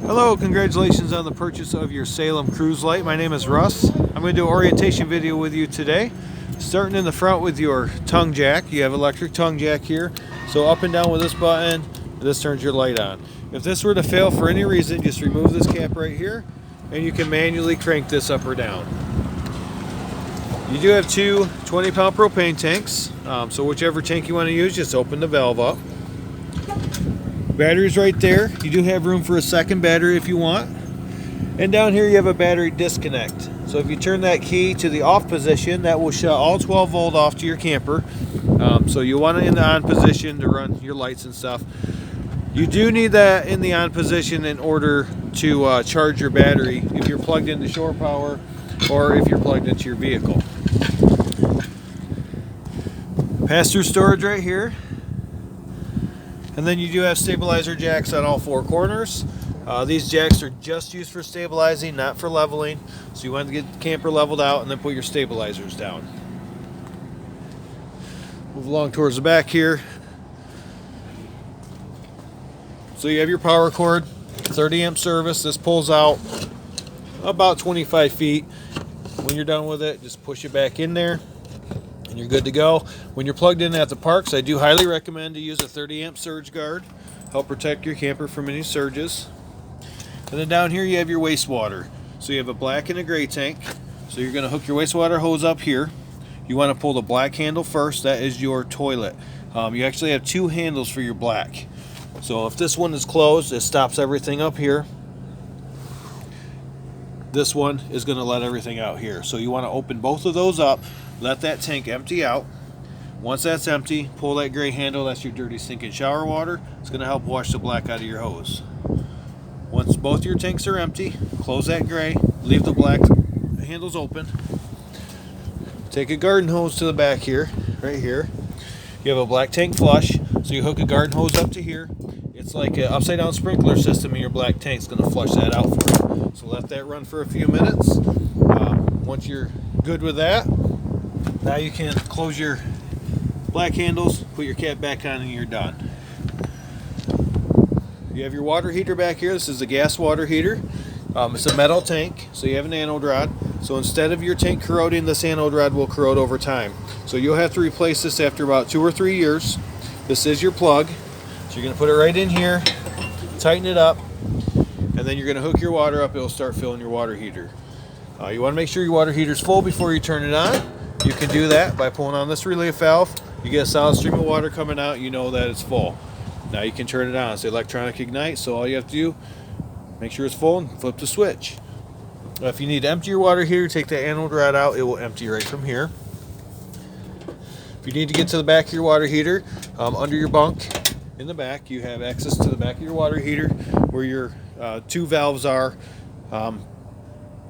Hello, congratulations on the purchase of your Salem Cruise Light. My name is Russ. I'm going to do an orientation video with you today. Starting in the front with your tongue jack. You have electric tongue jack here. So up and down with this button, this turns your light on. If this were to fail for any reason, just remove this cap right here and you can manually crank this up or down. You do have two 20-pound propane tanks. So whichever tank you want to use, just open the valve up. Battery's right there. You do have room for a second battery if you want. And down here you have a battery disconnect. So if you turn that key to the off position, that will shut all 12 volt off to your camper. So you want it in the on position to run your lights and stuff. You do need that in the on position in order to charge your battery if you're plugged into shore power or if you're plugged into your vehicle. Pass-through storage right here. And then you do have stabilizer jacks on all four corners. These jacks are just used for stabilizing, not for leveling. So you want to get the camper leveled out and then put your stabilizers down. Move along towards the back here. So you have your power cord, 30 amp service. This pulls out about 25 feet. When you're done with it, just push it back in there. You're good to go. When you're plugged in at the parks, I do highly recommend to use a 30 amp surge guard. Help protect your camper from any surges. And then down here you have your wastewater. So you have a black and a gray tank. So you're going to hook your wastewater hose up here. You want to pull the black handle first. That is your toilet. You actually have two handles for your black. So if this one is closed, it stops everything up here. This one is going to let everything out here. So you want to open both of those up. Let that tank empty out. Once that's empty, pull that gray handle. That's your dirty stinking shower water. It's going to help wash the black out of your hose. Once both your tanks are empty, close that gray. Leave the black handles open. Take a garden hose to the back here, right here. You have a black tank flush, so you hook a garden hose up to here. It's like an upside down sprinkler system in your black tank. It's going to flush that out for you. So let that run for a few minutes. Once you're good with that, now you can close your black handles, put your cap back on, and you're done. You have your water heater back here. This is a gas water heater. It's a metal tank, so you have an anode rod. So instead of your tank corroding, this anode rod will corrode over time. So you'll have to replace this after about 2 or 3 years. This is your plug. So you're going to put it right in here, tighten it up, and then you're going to hook your water up. It'll start filling your water heater. You want to make sure your water heater is full before you turn it on. You can do that by pulling on this relief valve. You get a solid stream of water coming out, you know that it's full. Now you can turn it on. It's electronic ignite, so all you have to do, make sure it's full and flip the switch. If you need to empty your water heater, take the anode rod out. It will empty right from here. If you need to get to the back of your water heater, under your bunk in the back, you have access to the back of your water heater where your two valves are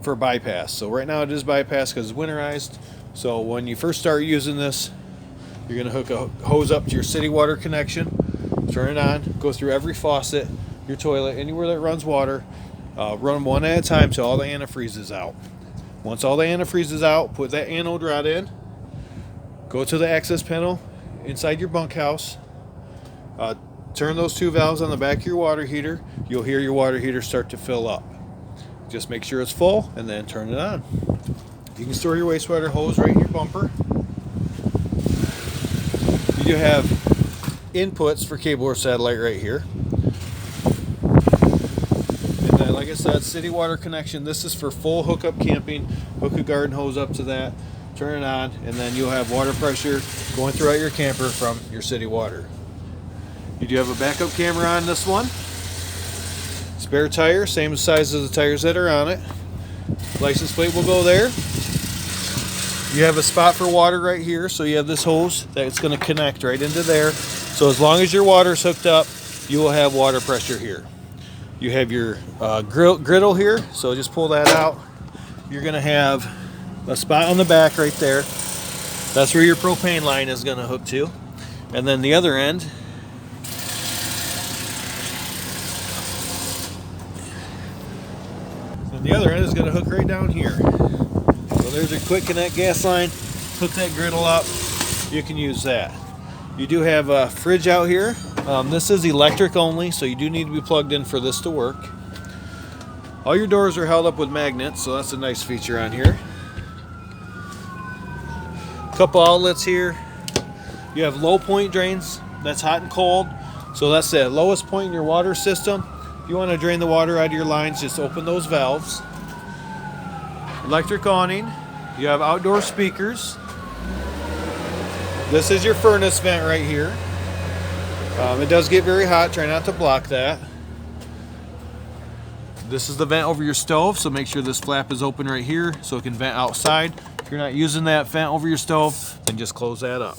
for bypass. So right now it is bypass because it's winterized. So when you first start using this, you're going to hook a hose up to your city water connection, turn it on, go through every faucet, your toilet, anywhere that runs water, run them one at a time till all the antifreeze is out. Once all the antifreeze is out, put that anode rod in, go to the access panel inside your bunkhouse, turn those two valves on the back of your water heater. You'll hear your water heater start to fill up. Just make sure it's full and then turn it on. You can store your wastewater hose right in your bumper. You do have inputs for cable or satellite right here. And then, like I said, city water connection. This is for full hookup camping. Hook a garden hose up to that, turn it on, and then you'll have water pressure going throughout your camper from your city water. You do have a backup camera on this one. Spare tire, same size as the tires that are on it. License plate will go there. You have a spot for water right here, so you have this hose that's going to connect right into there. So as long as your water is hooked up, you will have water pressure here. You have your griddle here, so just pull that out. You're going to have a spot on the back right there. That's where your propane line is going to hook to. And then the other end, is going to hook right down here. So there's your quick connect gas line. Hook that griddle up. You can use that. You do have a fridge out here. This is electric only, so you do need to be plugged in for this to work. All your doors are held up with magnets, so that's a nice feature on here. Couple outlets here. You have low point drains, that's hot and cold. So that's the lowest point in your water system. If you want to drain the water out of your lines, just open those valves. Electric awning. You have outdoor speakers. This is your furnace vent right here. It does get very hot, try not to block that. This is the vent over your stove, so make sure this flap is open right here so it can vent outside. If you're not using that vent over your stove, then just close that up.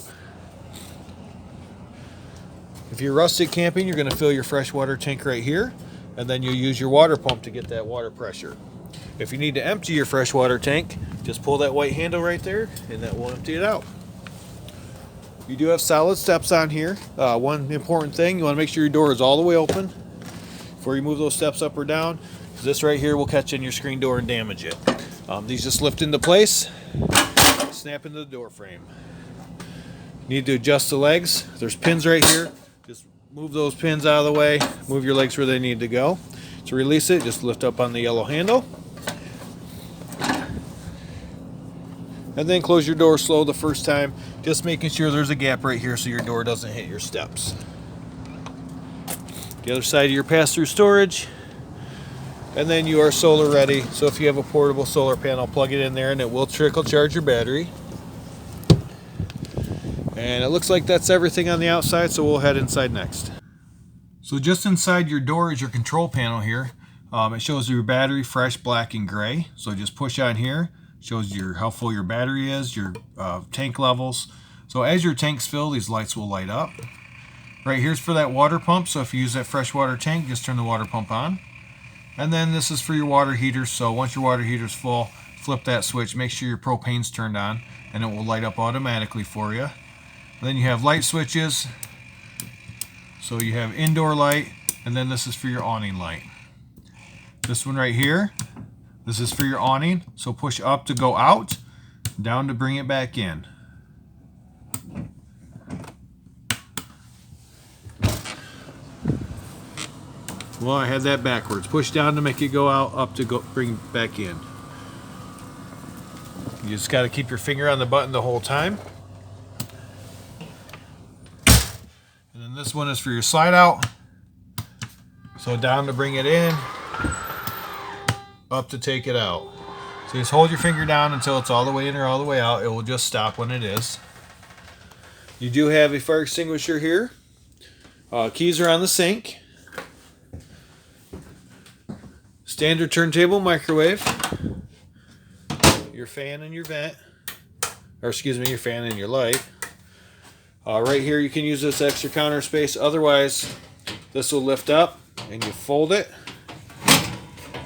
If you're rustic camping, you're going to fill your freshwater tank right here, and then you'll use your water pump to get that water pressure. If you need to empty your freshwater tank, just pull that white handle right there, and that will empty it out. You do have solid steps on here. One important thing, you want to make sure your door is all the way open before you move those steps up or down, because this right here will catch in your screen door and damage it. These just lift into place, snap into the door frame. You need to adjust the legs. There's pins right here. Just move those pins out of the way, move your legs where they need to go. To release it, just lift up on the yellow handle. And then close your door slow the first time, just making sure there's a gap right here so your door doesn't hit your steps. The other side of your pass-through storage. And then you are solar ready. So if you have a portable solar panel, plug it in there and it will trickle charge your battery. And it looks like that's everything on the outside, so we'll head inside next. So just inside your door is your control panel here. It shows your battery, fresh, black, and gray. So just push on here. Shows how full your battery is, your tank levels. So as your tanks fill, these lights will light up. Right here's for that water pump. So if you use that freshwater tank, just turn the water pump on. And then this is for your water heater. So once your water heater's full, flip that switch. Make sure your propane's turned on, and it will light up automatically for you. And then you have light switches. So you have indoor light, and then this is for your awning light. This one right here, this is for your awning. So push up to go out, down to bring it back in. Well, I had that backwards. Push down to make it go out, up to go bring it back in. You just got to keep your finger on the button the whole time. And then this one is for your slide out. So down to bring it in, up to take it out. So just hold your finger down until it's all the way in or all the way out. It will just stop when it is. You do have a fire extinguisher here. Keys are on the sink. Standard turntable microwave. Your fan and your vent. Or excuse me, your fan and your light. Right here you can use this extra counter space. Otherwise, this will lift up and you fold it.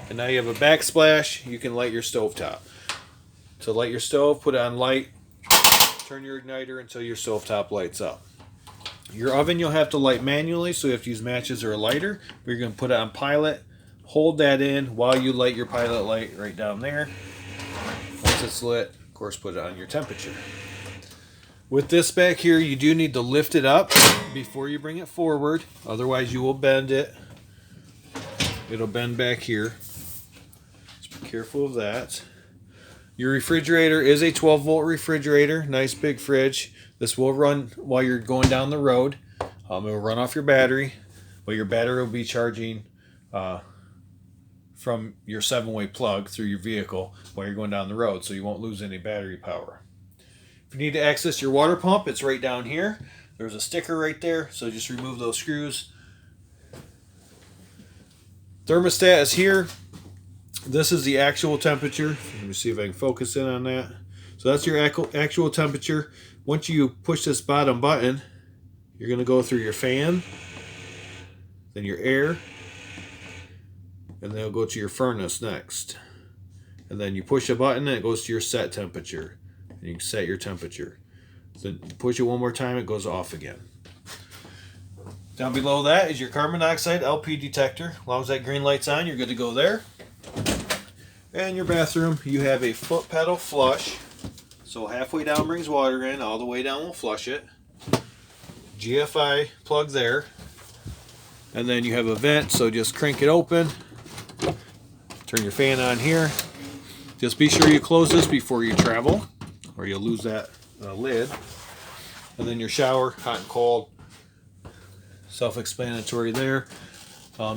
And now you have a backsplash. You can light your stove top. To light your stove, put it on light. Turn your igniter until your stove top lights up. Your oven you'll have to light manually, so you have to use matches or a lighter. But you're going to put it on pilot. Hold that in while you light your pilot light right down there. Once it's lit, of course, put it on your temperature. With this back here, you do need to lift it up before you bring it forward. Otherwise, you will bend it. It'll bend back here. Just be careful of that. Your refrigerator is a 12-volt refrigerator. Nice big fridge. This will run while you're going down the road. It will run off your battery, but your battery will be charging from your 7-way plug through your vehicle while you're going down the road, so you won't lose any battery power. If you need to access your water pump, it's right down here. There's a sticker right there, so just remove those screws. Thermostat is here. This is the actual temperature. Let me see if I can focus in on that. So that's your actual temperature. Once you push this bottom button, you're going to go through your fan, then your air, and then it'll go to your furnace next. And then you push a button and it goes to your set temperature. And you can set your temperature. Then push it one more time, it goes off again. Down below that is your carbon dioxide LP detector. As long as that green light's on, you're good to go there. And your bathroom, you have a foot pedal flush. So halfway down brings water in, all the way down will flush it. GFI plug there. And then you have a vent, so just crank it open. Turn your fan on here. Just be sure you close this before you travel, or you'll lose that lid. And then your shower, hot and cold. Self-explanatory there.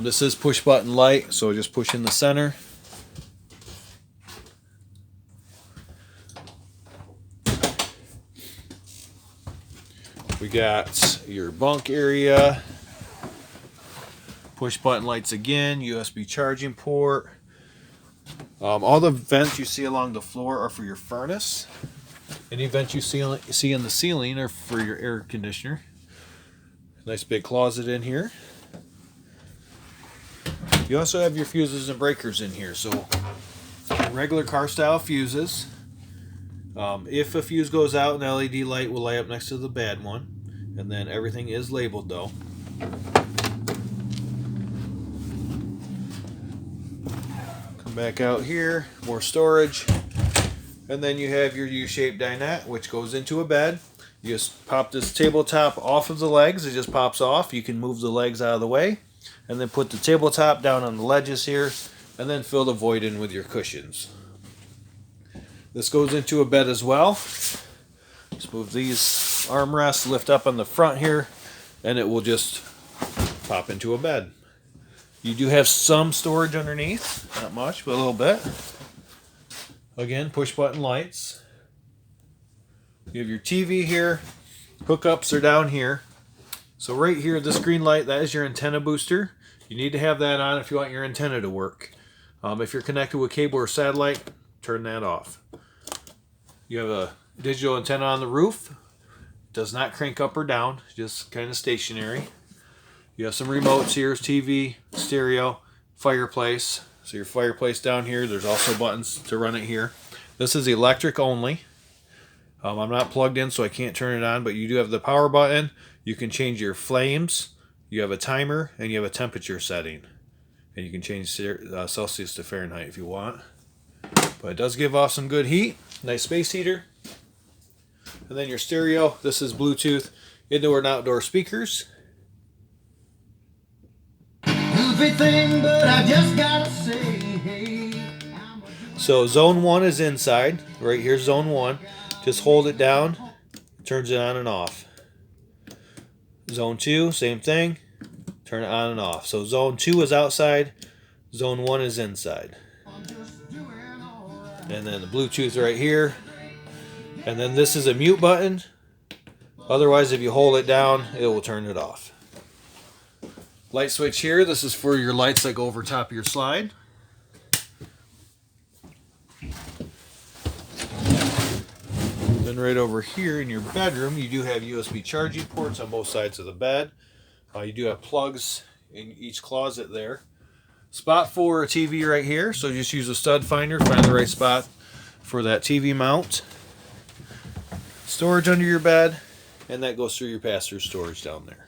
This is push button light, so just push in the center. We got your bunk area. Push button lights again, USB charging port. All the vents you see along the floor are for your furnace. Any vents you see in the ceiling are for your air conditioner. Nice big closet in here. You also have your fuses and breakers in here. So regular car style fuses. If a fuse goes out, an LED light will light up next to the bad one. And then everything is labeled though. Back out here, more storage, and then you have your U-shaped dinette, which goes into a bed. You just pop this tabletop off of the legs. It just pops off. You can move the legs out of the way, and then put the tabletop down on the ledges here, and then fill the void in with your cushions. This goes into a bed as well. Just move these armrests, lift up on the front here, and it will just pop into a bed. You do have some storage underneath, not much, but a little bit. Again, push button lights. You have your TV here. Hookups are down here. So right here, this green light, that is your antenna booster. You need to have that on if you want your antenna to work. If you're connected with cable or satellite, turn that off. You have a digital antenna on the roof. Does not crank up or down, just kind of stationary. You have some remotes here, TV, stereo, fireplace. So your fireplace down here, there's also buttons to run it here. This is electric only. I'm not plugged in, so I can't turn it on, but you do have the power button. You can change your flames. You have a timer, and you have a temperature setting. And you can change Celsius to Fahrenheit if you want. But it does give off some good heat. Nice space heater. And then your stereo. This is Bluetooth indoor and outdoor speakers. But I just gotta say, hey, so zone 1 is inside. Right here's zone 1. Just hold it down. Turns it on and off. Zone 2, same thing. Turn it on and off. So zone 2 is outside. Zone 1 is inside. And then the Bluetooth right here. And then this is a mute button. Otherwise, if you hold it down, it will turn it off. Light switch here. This is for your lights that go over top of your slide. Then right over here in your bedroom, you do have USB charging ports on both sides of the bed. You do have plugs in each closet there. Spot for a TV right here. So just use a stud finder, find the right spot for that TV mount. Storage under your bed, and that goes through your pass-through storage down there.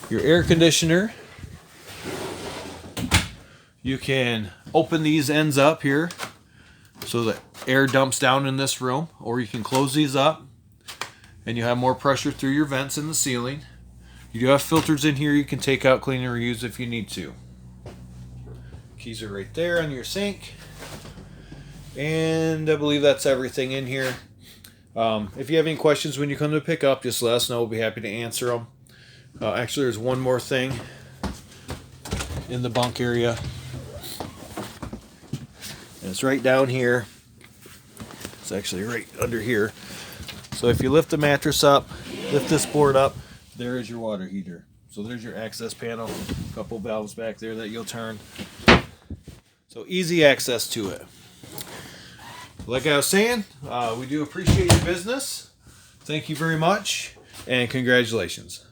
Your air conditioner, you can open these ends up here so that air dumps down in this room, or you can close these up and you have more pressure through your vents in the ceiling. You do have filters in here you can take out, clean, and reuse if you need to. Keys are right there on your sink. And I believe that's everything in here. If you have any questions when you come to pick up, just let us know. We'll be happy to answer them. Actually, there's one more thing in the bunk area. And it's right down here. It's actually right under here. So if you lift the mattress up, lift this board up, there is your water heater. So there's your access panel. A couple valves back there that you'll turn. So easy access to it. Like I was saying, we do appreciate your business. Thank you very much, and congratulations.